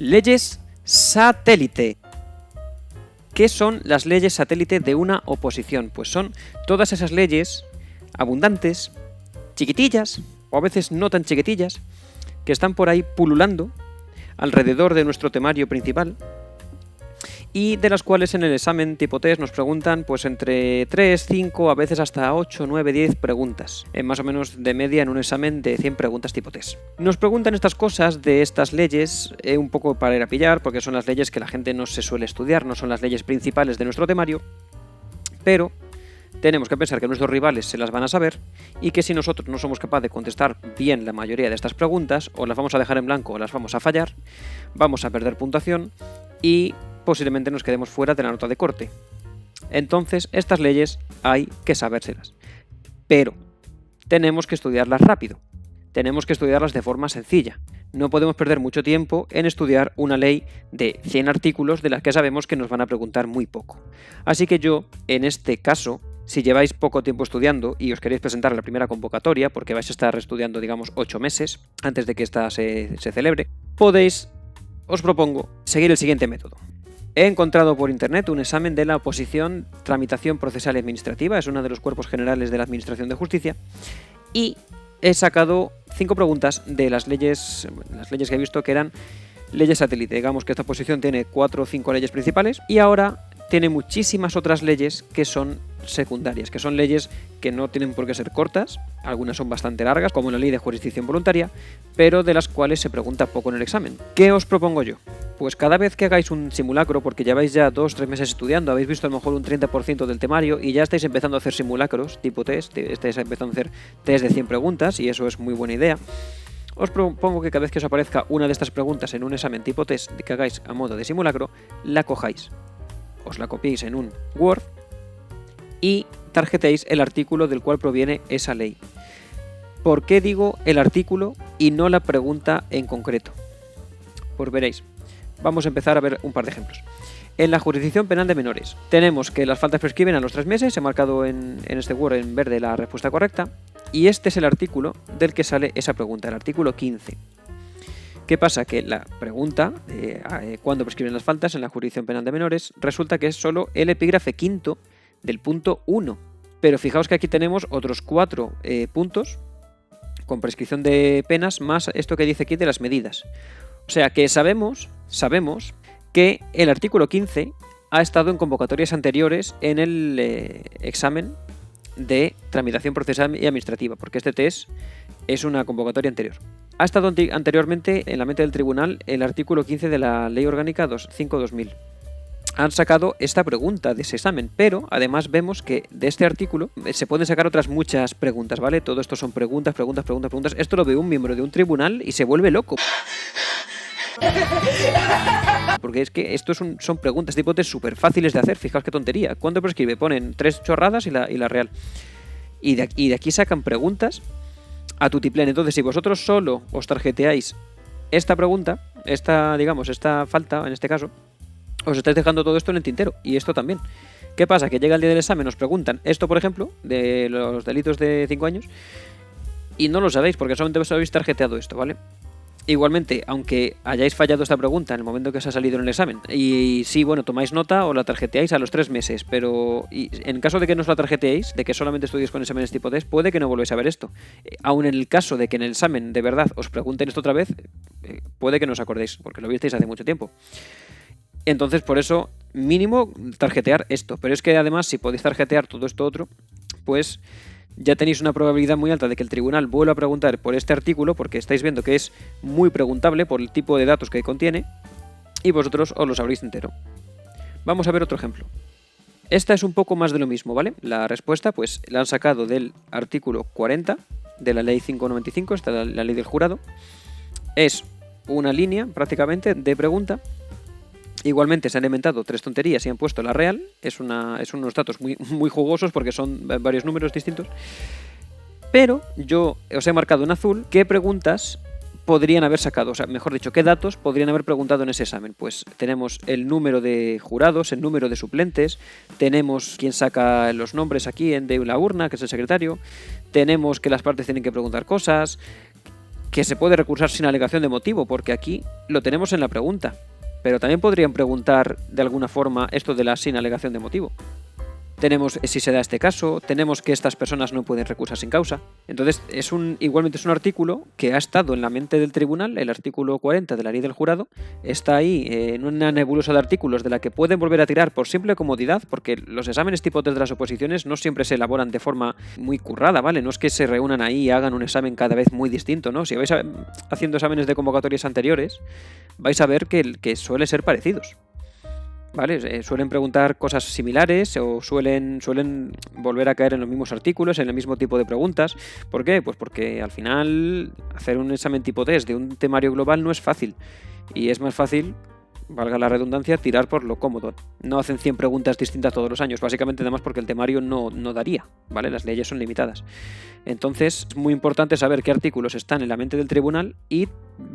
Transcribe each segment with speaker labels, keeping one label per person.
Speaker 1: Leyes satélite. ¿Qué son las leyes satélite de una oposición? Pues son todas esas leyes abundantes, chiquitillas, o a veces no tan chiquitillas, que están por ahí pululando alrededor de nuestro temario principal y de las cuales en el examen tipo test nos preguntan pues entre 3, 5, a veces hasta 8, 9, 10 preguntas, más o menos de media en un examen de 100 preguntas tipo test. Nos preguntan estas cosas de estas leyes un poco para ir a pillar, porque son las leyes que la gente no se suele estudiar, no son las leyes principales de nuestro temario, pero tenemos que pensar que nuestros rivales se las van a saber y que si nosotros no somos capaces de contestar bien la mayoría de estas preguntas, o las vamos a dejar en blanco o las vamos a fallar, vamos a perder puntuación y posiblemente nos quedemos fuera de la nota de corte. Entonces, estas leyes hay que sabérselas. Pero tenemos que estudiarlas rápido. Tenemos que estudiarlas de forma sencilla. No podemos perder mucho tiempo en estudiar una ley de 100 artículos de las que sabemos que nos van a preguntar muy poco. Así que yo, en este caso, si lleváis poco tiempo estudiando y os queréis presentar a la primera convocatoria, porque vais a estar estudiando, digamos, 8 meses antes de que esta se celebre, os propongo seguir el siguiente método. He encontrado por internet un examen de la oposición Tramitación Procesal y Administrativa, es uno de los cuerpos generales de la Administración de Justicia, y he sacado 5 preguntas de las leyes que he visto que eran leyes satélite. Digamos que esta oposición tiene 4 o 5 leyes principales y ahora tiene muchísimas otras leyes que son secundarias, que son leyes que no tienen por qué ser cortas, algunas son bastante largas, como la ley de jurisdicción voluntaria, pero de las cuales se pregunta poco en el examen. ¿Qué os propongo yo? Pues cada vez que hagáis un simulacro, porque lleváis ya 2 o 3 meses estudiando, habéis visto a lo mejor un 30% del temario y ya estáis empezando a hacer simulacros tipo test, estáis empezando a hacer test de 100 preguntas y eso es muy buena idea. Os propongo que cada vez que os aparezca una de estas preguntas en un examen tipo test que hagáis a modo de simulacro, la cojáis, os la copiéis en un Word y tarjetéis el artículo del cual proviene esa ley. ¿Por qué digo el artículo y no la pregunta en concreto? Pues veréis. Vamos a empezar a ver un par de ejemplos. En la jurisdicción penal de menores, tenemos que las faltas prescriben a los 3 meses, he marcado en este Word en verde la respuesta correcta, y este es el artículo del que sale esa pregunta, el artículo 15. ¿Qué pasa? Que la pregunta, ¿cuándo prescriben las faltas en la jurisdicción penal de menores? Resulta que es solo el epígrafe quinto del punto 1. Pero fijaos que aquí tenemos otros 4 puntos con prescripción de penas, más esto que dice aquí de las medidas. O sea que sabemos que el artículo 15 ha estado en convocatorias anteriores en el examen de tramitación procesal y administrativa, porque este test es una convocatoria anterior. Ha estado anteriormente en la mente del tribunal el artículo 15 de la Ley Orgánica 5/2000. Han sacado esta pregunta de ese examen, pero además vemos que de este artículo se pueden sacar otras muchas preguntas, ¿vale? Todo esto son preguntas. Esto lo ve un miembro de un tribunal y se vuelve loco. Porque es que esto son preguntas tipo test súper fáciles de hacer. Fijaos qué tontería. ¿Cuándo prescribe? Ponen 3 chorradas y la real. Y de aquí sacan preguntas a tutiplén. Entonces, si vosotros solo os tarjeteáis esta pregunta, esta falta en este caso, os estáis dejando todo esto en el tintero. Y esto también. ¿Qué pasa? Que llega el día del examen, os preguntan esto, por ejemplo, de los delitos de 5 años, y no lo sabéis porque solamente os habéis tarjeteado esto, ¿vale? Igualmente, aunque hayáis fallado esta pregunta en el momento que os ha salido en el examen, y sí, bueno, tomáis nota o la tarjeteáis a los 3 meses, pero en caso de que no os la tarjeteéis, de que solamente estudiéis con exámenes tipo test, puede que no volváis a ver esto. Aún en el caso de que en el examen de verdad os pregunten esto otra vez, puede que no os acordéis, porque lo visteis hace mucho tiempo. Entonces, por eso, mínimo tarjetear esto. Pero es que además, si podéis tarjetear todo esto otro, pues ya tenéis una probabilidad muy alta de que el tribunal vuelva a preguntar por este artículo, porque estáis viendo que es muy preguntable por el tipo de datos que contiene, y vosotros os lo sabréis entero. Vamos a ver otro ejemplo. Esta es un poco más de lo mismo, ¿vale? La respuesta, pues, la han sacado del artículo 40 de la ley 595, esta es la ley del jurado. Es una línea, prácticamente, de pregunta. Igualmente se han inventado 3 tonterías y han puesto la real. Es unos datos muy jugosos porque son varios números distintos. Pero yo os he marcado en azul qué preguntas podrían haber sacado. O sea, mejor dicho, qué datos podrían haber preguntado en ese examen. Pues tenemos el número de jurados, el número de suplentes, tenemos quién saca los nombres aquí de la urna, que es el secretario, tenemos que las partes tienen que preguntar cosas. que se puede recursar sin alegación de motivo, porque aquí lo tenemos en la pregunta. Pero también podrían preguntar de alguna forma esto de la sin alegación de motivo. Tenemos si se da este caso, tenemos que estas personas no pueden recursar sin causa. Entonces, igualmente es un artículo que ha estado en la mente del tribunal, el artículo 40 de la ley del jurado, está ahí en una nebulosa de artículos de la que pueden volver a tirar por simple comodidad, porque los exámenes tipo test de las oposiciones no siempre se elaboran de forma muy currada, ¿vale? No es que se reúnan ahí y hagan un examen cada vez muy distinto, ¿no? Si vais haciendo exámenes de convocatorias anteriores, vais a ver que suelen ser parecidos. ¿Vale? Suelen preguntar cosas similares o suelen volver a caer en los mismos artículos, en el mismo tipo de preguntas. ¿Por qué? Pues porque al final hacer un examen tipo test de un temario global no es fácil. Y es más fácil, valga la redundancia, tirar por lo cómodo. No hacen 100 preguntas distintas todos los años, básicamente nada más porque el temario no daría, ¿vale? Las leyes son limitadas. Entonces es muy importante saber qué artículos están en la mente del tribunal y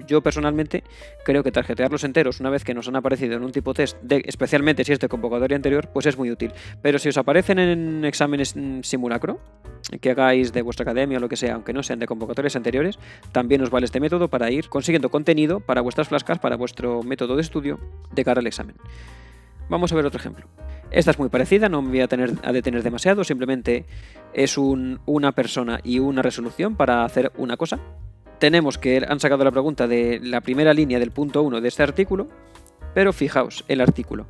Speaker 1: yo personalmente creo que tarjetearlos enteros una vez que nos han aparecido en un tipo test, especialmente si es de convocatoria anterior, pues es muy útil. Pero si os aparecen en exámenes simulacro, que hagáis de vuestra academia o lo que sea, aunque no sean de convocatorias anteriores, también os vale este método para ir consiguiendo contenido para vuestras flascas, para vuestro método de estudio de cara al examen. Vamos a ver otro ejemplo. Esta es muy parecida, no me voy a detener demasiado, simplemente es una persona y una resolución para hacer una cosa. Tenemos que han sacado la pregunta de la primera línea del punto 1 de este artículo, pero fijaos, el artículo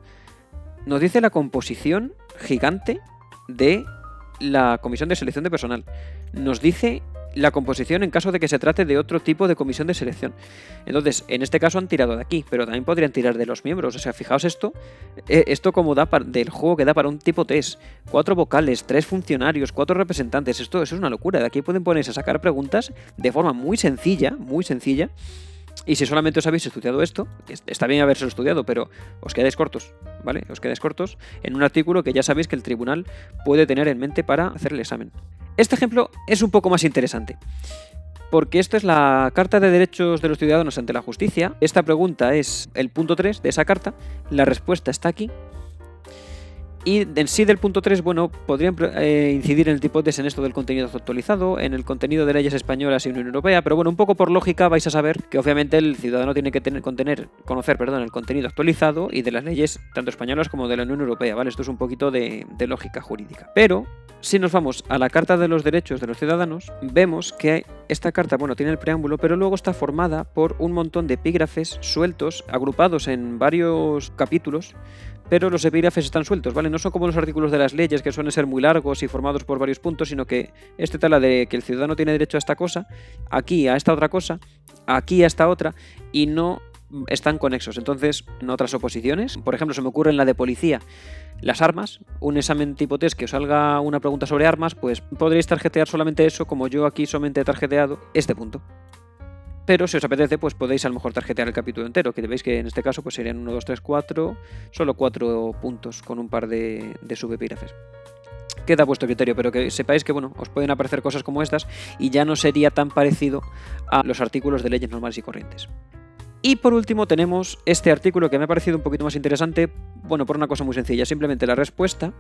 Speaker 1: nos dice la composición gigante de la comisión de selección de personal. Nos dice la composición en caso de que se trate de otro tipo de comisión de selección. Entonces, en este caso han tirado de aquí, pero también podrían tirar de los miembros. O sea, fijaos esto como da del juego que da para un tipo test. 4 vocales, 3 funcionarios, 4 representantes. Eso es una locura. De aquí pueden ponerse a sacar preguntas de forma muy sencilla. Y si solamente os habéis estudiado esto, está bien haberse estudiado, pero os quedáis cortos, ¿vale? Os quedáis cortos en un artículo que ya sabéis que el tribunal puede tener en mente para hacer el examen. Este ejemplo es un poco más interesante, porque esto es la Carta de Derechos de los Ciudadanos ante la Justicia. Esta pregunta es el punto 3 de esa carta, la respuesta está aquí. Y en sí del punto 3, bueno, podrían incidir en el tipo test en esto del contenido actualizado, en el contenido de leyes españolas y Unión Europea, pero bueno, un poco por lógica vais a saber que obviamente el ciudadano tiene que conocer el contenido actualizado y de las leyes tanto españolas como de la Unión Europea, ¿vale? Esto es un poquito de lógica jurídica. Pero si nos vamos a la Carta de los Derechos de los Ciudadanos, vemos que esta carta, bueno, tiene el preámbulo, pero luego está formada por un montón de epígrafes sueltos, agrupados en varios capítulos, pero los epígrafes están sueltos, ¿vale? No son como los artículos de las leyes que suelen ser muy largos y formados por varios puntos, sino que este tala de que el ciudadano tiene derecho a esta cosa, aquí a esta otra cosa, aquí a esta otra, y no están conexos. Entonces, en otras oposiciones, por ejemplo, se me ocurre en la de policía, las armas, un examen tipo test que os salga una pregunta sobre armas, pues podréis tarjetear solamente eso, como yo aquí solamente he tarjeteado este punto. Pero si os apetece, pues podéis a lo mejor tarjetear el capítulo entero, que veis que en este caso pues serían 1, 2, 3, 4, solo 4 puntos con un par de subepígrafes. Queda a vuestro criterio, pero que sepáis que bueno, os pueden aparecer cosas como estas y ya no sería tan parecido a los artículos de leyes normales y corrientes. Y por último tenemos este artículo que me ha parecido un poquito más interesante, bueno, por una cosa muy sencilla, simplemente la respuesta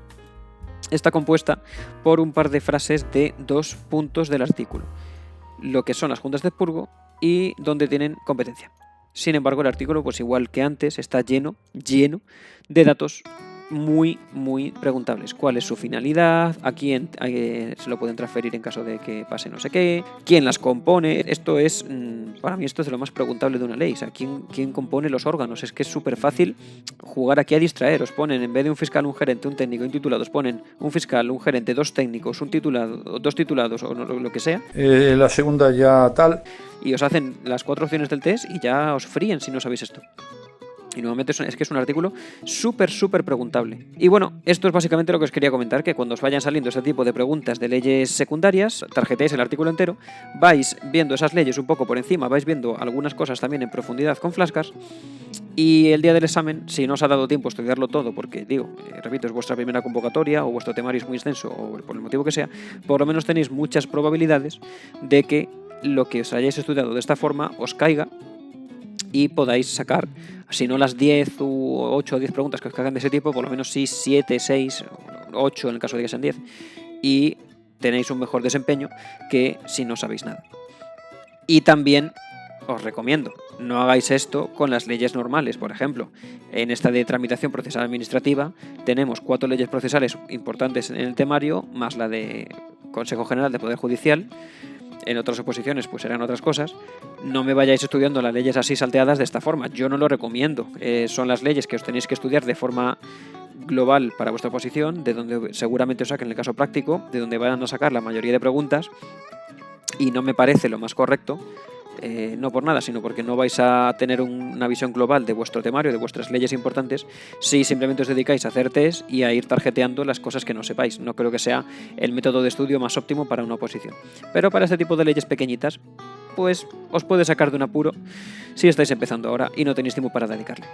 Speaker 1: está compuesta por un par de frases de 2 puntos del artículo, lo que son las juntas de expurgo y donde tienen competencia. Sin embargo, el artículo, pues igual que antes, está lleno de datos muy preguntables. ¿Cuál es su finalidad? ¿A quién se lo pueden transferir en caso de que pase no sé qué? ¿Quién las compone? Esto es, para mí esto es de lo más preguntable de una ley. O sea, ¿quién compone los órganos? Es que es súper fácil jugar aquí a distraer. Os ponen, en vez de un fiscal, un gerente, un técnico, un titulado, os ponen un fiscal, un gerente, 2 técnicos, un titulado, 2 titulados o lo que sea.
Speaker 2: La segunda ya tal.
Speaker 1: Y os hacen las 4 opciones del test y ya os fríen si no sabéis esto. Y nuevamente es que es un artículo súper preguntable. Y bueno, esto es básicamente lo que os quería comentar, que cuando os vayan saliendo ese tipo de preguntas de leyes secundarias, tarjetéis el artículo entero, vais viendo esas leyes un poco por encima, vais viendo algunas cosas también en profundidad con flashcards, y el día del examen, si no os ha dado tiempo a estudiarlo todo, porque digo, repito, es vuestra primera convocatoria o vuestro temario es muy extenso o por el motivo que sea, por lo menos tenéis muchas probabilidades de que lo que os hayáis estudiado de esta forma os caiga y podáis sacar, si no las 10 u 8 o 10 preguntas que os caigan de ese tipo, por lo menos sí 7, 6, 8 en el caso de que sean 10, y tenéis un mejor desempeño que si no sabéis nada. Y también os recomiendo, no hagáis esto con las leyes normales. Por ejemplo, en esta de tramitación procesal administrativa tenemos 4 leyes procesales importantes en el temario, más la de Consejo General de Poder Judicial. En otras oposiciones pues serán otras cosas. No me vayáis estudiando las leyes así salteadas de esta forma, yo no lo recomiendo. Son las leyes que os tenéis que estudiar de forma global para vuestra oposición, de donde seguramente os saquen el caso práctico, de donde van a sacar la mayoría de preguntas, y no me parece lo más correcto. No por nada, sino porque no vais a tener una visión global de vuestro temario, de vuestras leyes importantes, si simplemente os dedicáis a hacer test y a ir tarjeteando las cosas que no sepáis. No creo que sea el método de estudio más óptimo para una oposición. Pero para este tipo de leyes pequeñitas, pues os puede sacar de un apuro si estáis empezando ahora y no tenéis tiempo para dedicarle.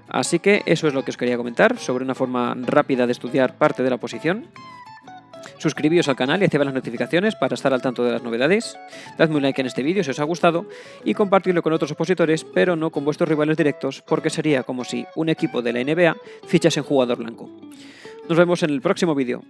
Speaker 1: Así que eso es lo que os quería comentar sobre una forma rápida de estudiar parte de la oposición. Suscribíos al canal y activad las notificaciones para estar al tanto de las novedades. Dadme un like en este vídeo si os ha gustado y compartidlo con otros opositores, pero no con vuestros rivales directos, porque sería como si un equipo de la NBA fichase en jugador blanco. Nos vemos en el próximo vídeo.